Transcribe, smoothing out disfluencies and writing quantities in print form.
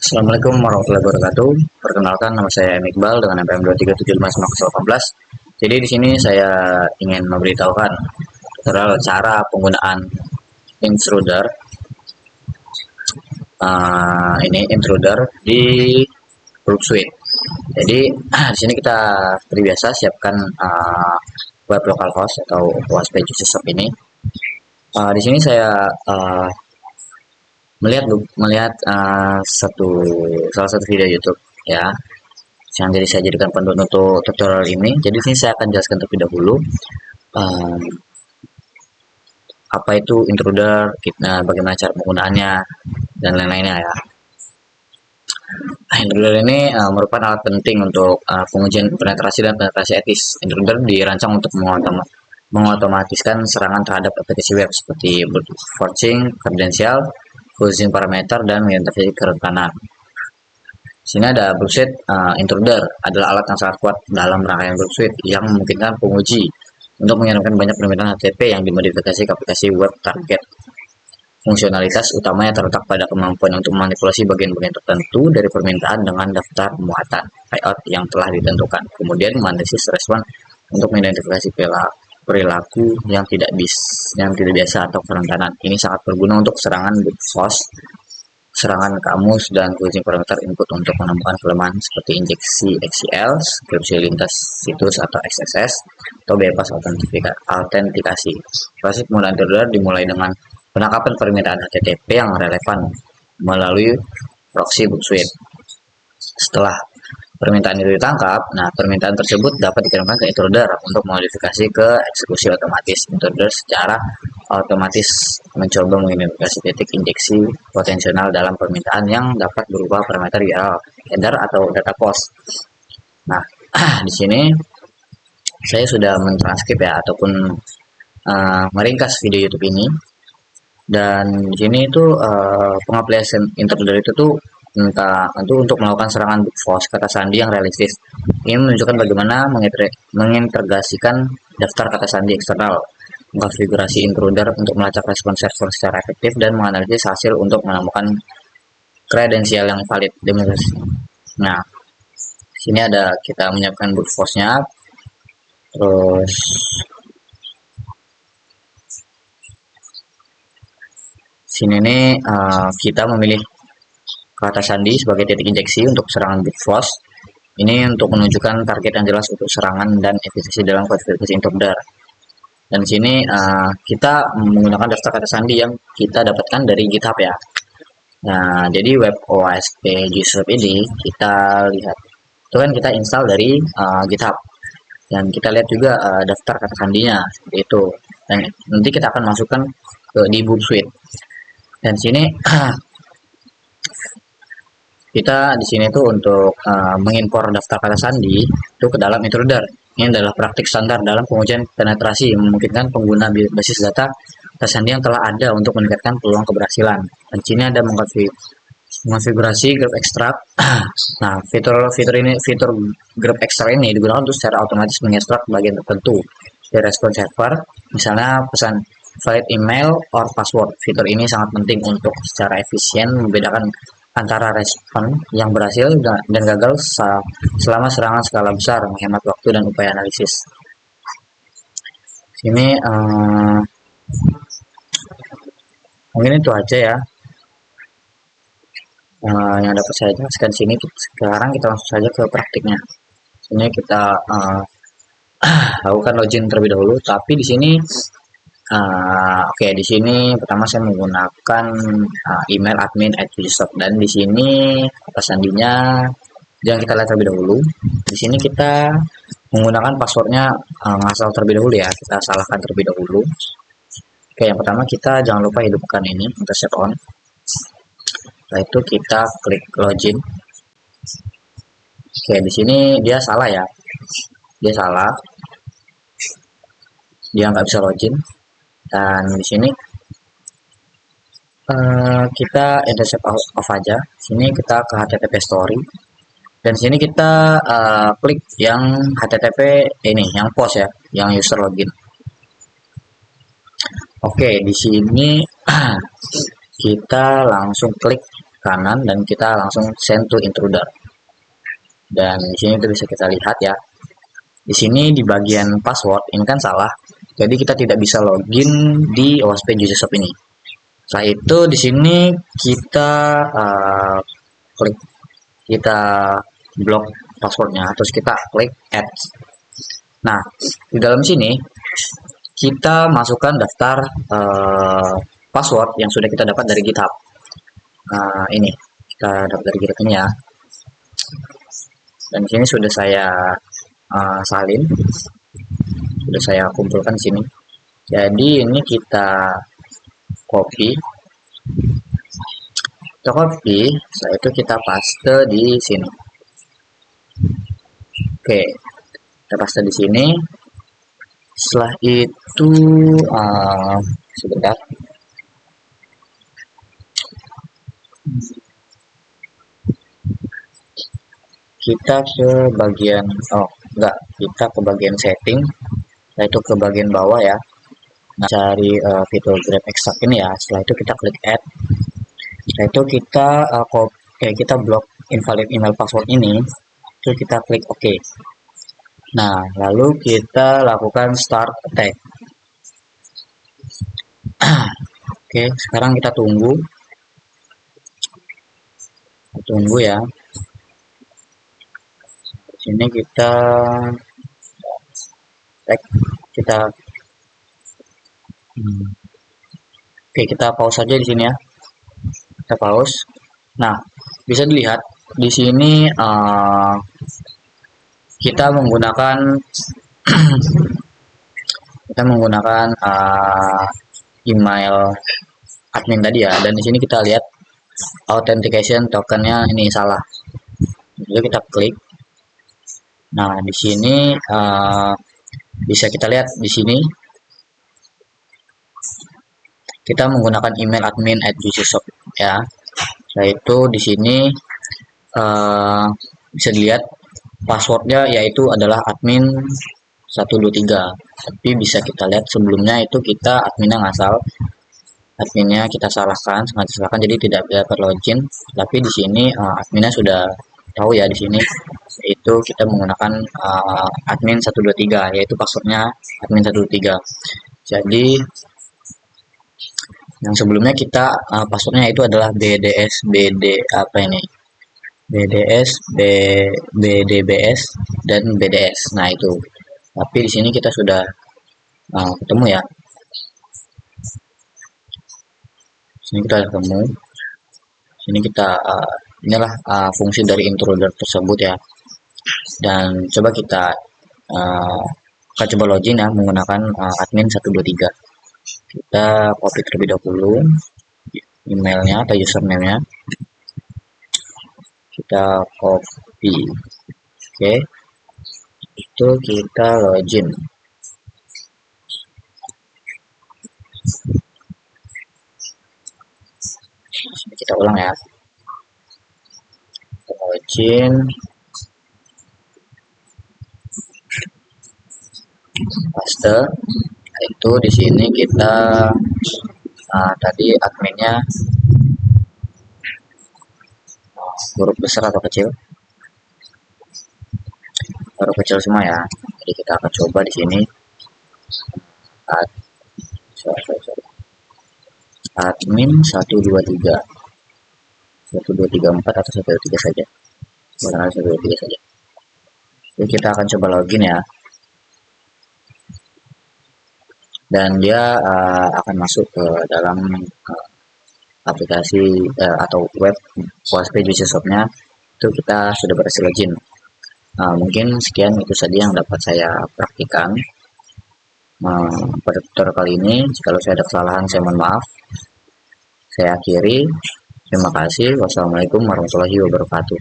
Assalamualaikum warahmatullahi wabarakatuh. Perkenalkan, nama saya Iqbal dengan NPM 2375918. Jadi di sini saya ingin memberitahukan tutorial cara penggunaan intruder. Ini intruder di Group Suite. Jadi di sini kita seperti biasa siapkan web localhost atau OSPF system ini. Di sini saya melihat salah satu video YouTube ya, yang jadi saya jadikan panduan untuk tutorial ini. Jadi sini saya akan jelaskan terlebih dahulu apa itu intruder, bagaimana cara penggunaannya dan lain-lainnya ya. Intruder ini merupakan alat penting untuk pengujian penetrasi dan penetrasi etis. Intruder dirancang untuk mengotomatiskan serangan terhadap aplikasi web seperti brute forcing, kredensial, closing parameter, dan mengintervensi kerentanan. Sini ada Group Suite. Intruder adalah alat yang sangat kuat dalam rangkaian Group Suite yang memungkinkan penguji untuk mengirimkan banyak permintaan HTTP yang dimodifikasi ke aplikasi web target. Fungsionalitas utamanya terletak pada kemampuan untuk memanipulasi bagian-bagian tertentu dari permintaan dengan daftar muatan layout yang telah ditentukan. Kemudian menganalisis respon untuk mengidentifikasi perilaku yang tidak biasa atau kerentanan. Ini sangat berguna untuk serangan brute force, serangan kamus, dan closing parameter input untuk menemukan kelemahan seperti injeksi XCL, skripsi lintas situs atau XSS, atau bypass autentikasi. Proses penggunaan intruder dimulai dengan penangkapan permintaan HTTP yang relevan melalui proxy Group Suite. Setelah permintaan itu ditangkap, permintaan tersebut dapat dikirimkan ke intruder untuk modifikasi ke eksekusi otomatis. Intruder secara otomatis mencoba mengidentifikasi titik injeksi potensial dalam permintaan yang dapat berupa parameter URL, header, atau data post. Di sini saya sudah mentranskrip ya, ataupun meringkas video YouTube ini. Dan di sini itu pengaplikasian intruder itu tuh untuk melakukan serangan brute force kata sandi yang realistis. Ini menunjukkan bagaimana mengintegrasikan daftar kata sandi eksternal, mengkonfigurasi intruder untuk melacak respon server secara efektif, dan menganalisis hasil untuk menemukan kredensial yang valid. Sini ada kita menyiapkan brute force-nya. Terus sini nih kita memilih kata sandi sebagai titik injeksi untuk serangan brute force. Ini untuk menunjukkan target yang jelas untuk serangan dan efisiensi dalam konfigurasi intruder. Dan sini kita menggunakan daftar kata sandi yang kita dapatkan dari GitHub ya. Jadi web OSP System ini kita lihat itu kan kita install dari GitHub, dan kita lihat juga daftar kata sandinya seperti itu. Dan nanti kita akan masukkan di Group Suite. Dan sini kita di sini tuh untuk mengimpor daftar kata sandi itu ke dalam intruder. Ini adalah praktik standar dalam pengujian penetrasi yang memungkinkan pengguna basis data kata sandi yang telah ada untuk meningkatkan peluang keberhasilan. Dan sini ada mengonfigurasi group extract. Fitur group extract ini digunakan untuk secara otomatis mengekstrak bagian tertentu dari respon server, misalnya pesan valid email or password. Fitur ini sangat penting untuk secara efisien membedakan antara respon yang berhasil dan gagal selama serangan skala besar, menghemat waktu dan upaya analisis. Sini mungkin itu aja ya yang dapat saya jelaskan sini. Sekarang kita langsung saja ke praktiknya. Sini kita lakukan login terlebih dahulu, tapi di sini di sini pertama saya menggunakan email admin@usershop, dan di sini kata sandinya jangan kita lihat terlebih dahulu. Di sini kita menggunakan passwordnya ngasal terlebih dahulu ya, kita salahkan terlebih dahulu. Yang pertama kita jangan lupa hidupkan ini untuk set on. Setelah itu kita klik login. Di sini dia salah ya, dia nggak bisa login. Dan di sini kita intercept off aja. Sini kita ke HTTP story, dan sini kita klik yang HTTP ini, yang post ya, yang user login. Di sini kita langsung klik kanan dan kita langsung send to intruder. Dan di sini itu bisa kita lihat ya. Di sini di bagian password ini kan salah. Jadi kita tidak bisa login di OSP Usershop ini. Setelah itu di sini kita klik, kita blok passwordnya, terus kita klik add. Nah, di dalam sini kita masukkan daftar password yang sudah kita dapat dari GitHub. Ini kita dapat dari GitHub ini ya. Dan di sini sudah saya salin, sudah saya kumpulkan di sini. Jadi ini kita copy, setelah itu kita paste di sini. Oke, kita paste di sini. Setelah itu sebentar, kita ke bagian kita ke bagian setting, yaitu ke bagian bawah ya. Nah, cari fitur grab extract ini ya. Setelah itu kita klik add. Setelah itu kita kita blok invalid email password ini, itu kita klik OK. Nah, lalu kita lakukan start attack. Oke, sekarang kita tunggu ya. Sini kita kita pause saja di sini ya. Kita pause. Nah, bisa dilihat di sini kita menggunakan email admin tadi ya, dan di sini kita lihat authentication tokennya ini salah. Jadi kita klik. Nah, di sini bisa kita lihat di sini kita menggunakan email admin @usershop ya. Yaitu di sini bisa dilihat passwordnya yaitu adalah admin 123. Tapi bisa kita lihat sebelumnya itu kita adminnya ngasal, adminnya kita sengaja salahkan, jadi tidak dapat login. Tapi di sini adminnya sudah tahu ya, di sini itu kita menggunakan admin 123, yaitu passwordnya admin 123. Jadi yang sebelumnya kita passwordnya itu adalah BDS BDBS dan BDS. Nah, itu. Tapi di sini kita sudah ketemu ya. Sini kita ketemu. Sini kita inilah fungsi dari intruder tersebut ya. Dan coba kita coba login ya menggunakan admin 123. Kita copy terlebih dahulu emailnya atau username-nya. Kita copy. Oke. Itu kita login. Kita ulang ya. Login. Paste. Itu di sini kita tadi adminnya huruf besar atau kecil? Huruf kecil semua ya. Jadi kita akan coba di sini admin 123 1234 atau 123 saja. Barangkali 123 saja. Jadi kita akan coba login ya. Dan dia akan masuk ke dalam aplikasi atau web OSP Usershop-nya. Itu kita sudah berhasil login. Mungkin sekian itu saja yang dapat saya praktikan pada tutorial kali ini. Jika saya ada kesalahan, saya mohon maaf. Saya akhiri. Terima kasih. Wassalamualaikum warahmatullahi wabarakatuh.